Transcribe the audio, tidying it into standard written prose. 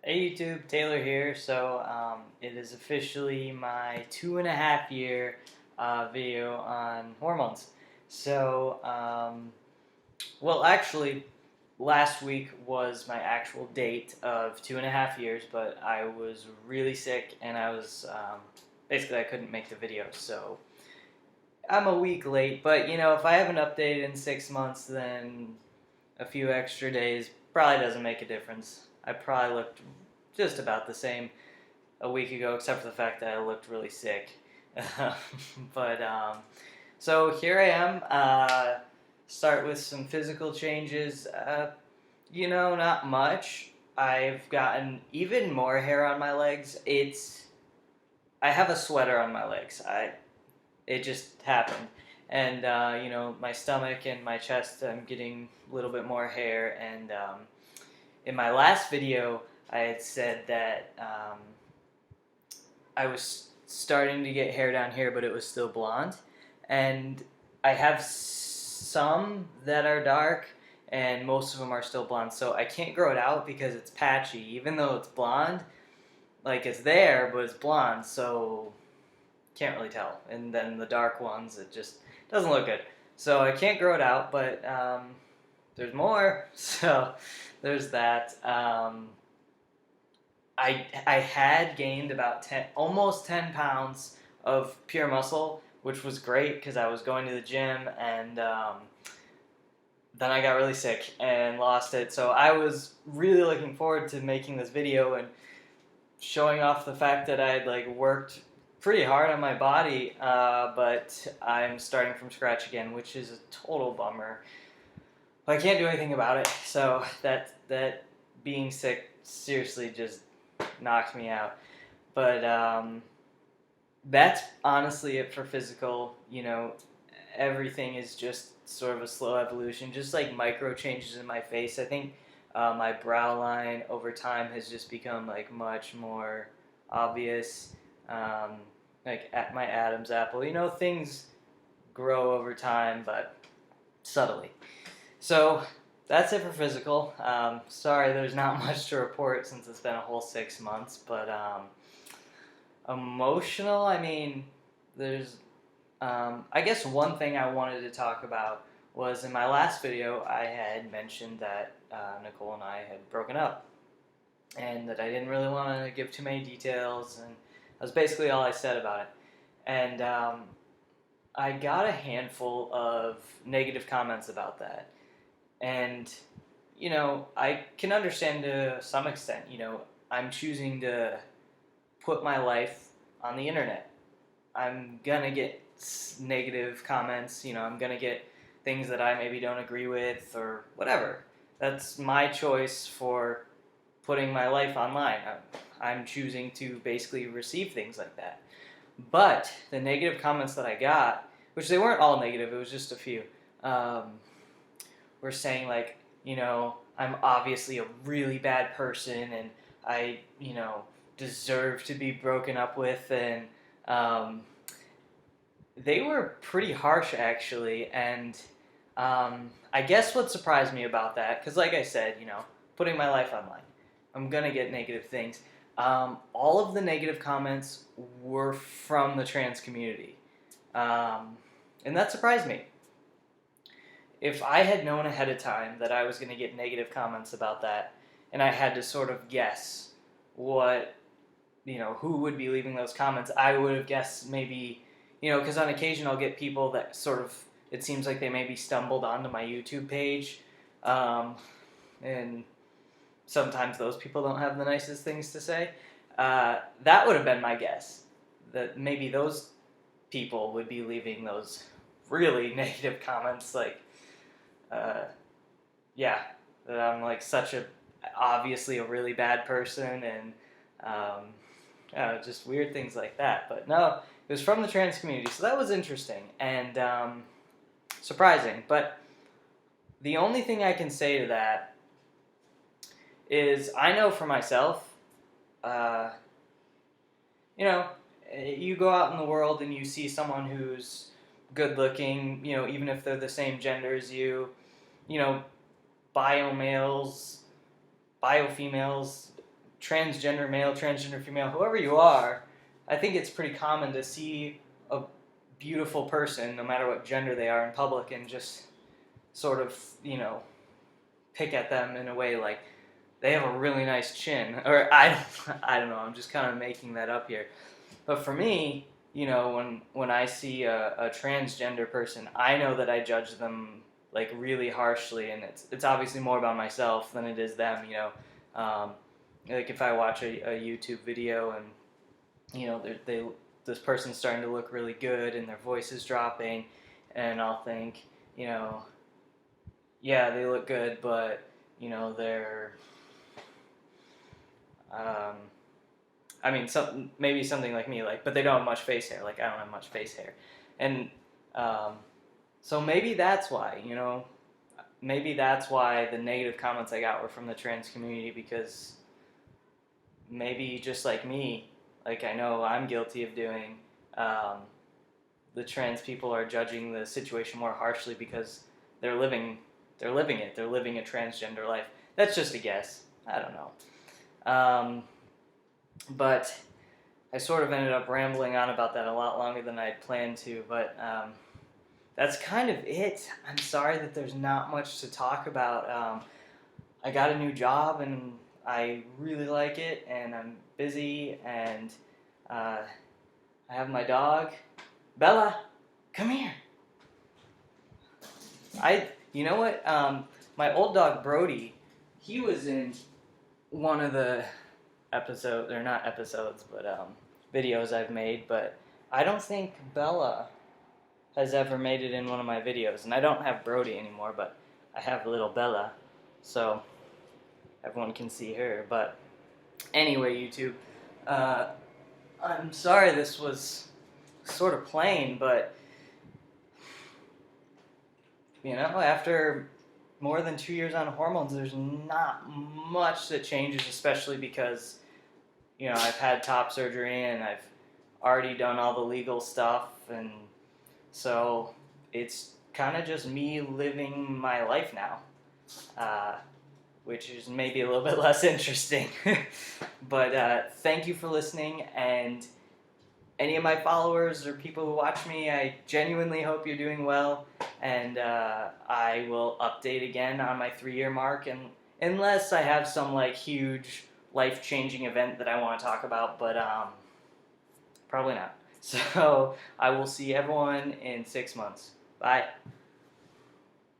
Hey YouTube, Taylor here. It is officially my 2.5 year video on hormones. So, actually, last week was my actual date of 2.5 years, but I was really sick and basically I couldn't make the video. So, I'm a week late, but if I haven't updated in 6 months, then a few extra days probably doesn't make a difference. I probably looked just about the same a week ago, except for the fact that I looked really sick. but So here I am. Start with some physical changes. Not much. I've gotten even more hair on my legs. I have a sweater on my legs. It just happened. And my stomach and my chest, I'm getting a little bit more hair. And in my last video, I had said that I was starting to get hair down here, but it was still blonde. And I have some that are dark, and most of them are still blonde. So I can't grow it out because it's patchy. Even though it's blonde, like it's there, but it's blonde, so can't really tell. And then the dark ones, it just doesn't look good. So I can't grow it out, but there's more. So there's that. I had gained about almost 10 pounds of pure muscle, which was great because I was going to the gym, and then I got really sick and lost it. So I was really looking forward to making this video and showing off the fact that I had worked pretty hard on my body, but I'm starting from scratch again, which is a total bummer. But I can't do anything about it. So that being sick seriously just knocked me out. But that's honestly it for physical. Everything is just sort of a slow evolution, just like micro changes in my face. I think my brow line over time has just become much more obvious, like at my Adam's apple. Things grow over time, but subtly. So that's it for physical. Sorry, there's not much to report since it's been a whole 6 months, but emotional. I mean, there's. I guess one thing I wanted to talk about was in my last video I had mentioned that Nicole and I had broken up, and that I didn't really want to give too many details, and that was basically all I said about it. And I got a handful of negative comments about that. And, I can understand to some extent, I'm choosing to put my life on the internet. I'm going to get negative comments, I'm going to get things that I maybe don't agree with or whatever. That's my choice for putting my life online. I'm choosing to basically receive things like that. But the negative comments that I got, which they weren't all negative, it was just a few, were saying I'm obviously a really bad person and I, deserve to be broken up with, and they were pretty harsh actually. And I guess what surprised me about that, because like I said, putting my life online, I'm gonna get negative things. All of the negative comments were from the trans community, and that surprised me. If I had known ahead of time that I was going to get negative comments about that, and I had to sort of guess who would be leaving those comments, I would have guessed maybe, because on occasion I'll get people that sort of, it seems like they maybe stumbled onto my YouTube page, and sometimes those people don't have the nicest things to say. That would have been my guess, that maybe those people would be leaving those really negative comments, that I'm obviously a really bad person, and just weird things like that. But no, it was from the trans community, so that was interesting and surprising. But the only thing I can say to that is I know for myself, you go out in the world and you see someone who's good looking, even if they're the same gender as you, bio males, bio females, transgender male, transgender female, whoever you are, I think it's pretty common to see a beautiful person, no matter what gender they are, in public and just sort of, pick at them in a way like they have a really nice chin. Or I don't know, I'm just kind of making that up here. But for me, when I see a transgender person, I know that I judge them like really harshly, and it's obviously more about myself than it is them. Like if I watch a YouTube video and this person's starting to look really good and their voice is dropping, and I'll think, yeah, they look good, but they're maybe something like me, but they don't have much face hair. Like I don't have much face hair, and so maybe that's why, maybe that's why the negative comments I got were from the trans community, because maybe just like me, like I know I'm guilty of doing, the trans people are judging the situation more harshly because they're living it. They're living a transgender life. That's just a guess. I don't know. But I sort of ended up rambling on about that a lot longer than I'd planned to, but that's kind of it. I'm sorry that there's not much to talk about. I got a new job, and I really like it, and I'm busy, and I have my dog. Bella, come here. You know what? My old dog, Brody, he was in one of the episodes, or not episodes, but videos I've made, but I don't think Bella has ever made it in one of my videos, and I don't have Brody anymore, but I have little Bella, so everyone can see her. But anyway, YouTube, I'm sorry this was sort of plain, but after more than 2 years on hormones, there's not much that changes, especially because, I've had top surgery and I've already done all the legal stuff, and so it's kind of just me living my life now, which is maybe a little bit less interesting. But thank you for listening, and any of my followers or people who watch me, I genuinely hope you're doing well, and I will update again on my 3-year mark, and unless I have some huge life-changing event that I want to talk about, but probably not. So I will see everyone in 6 months. Bye.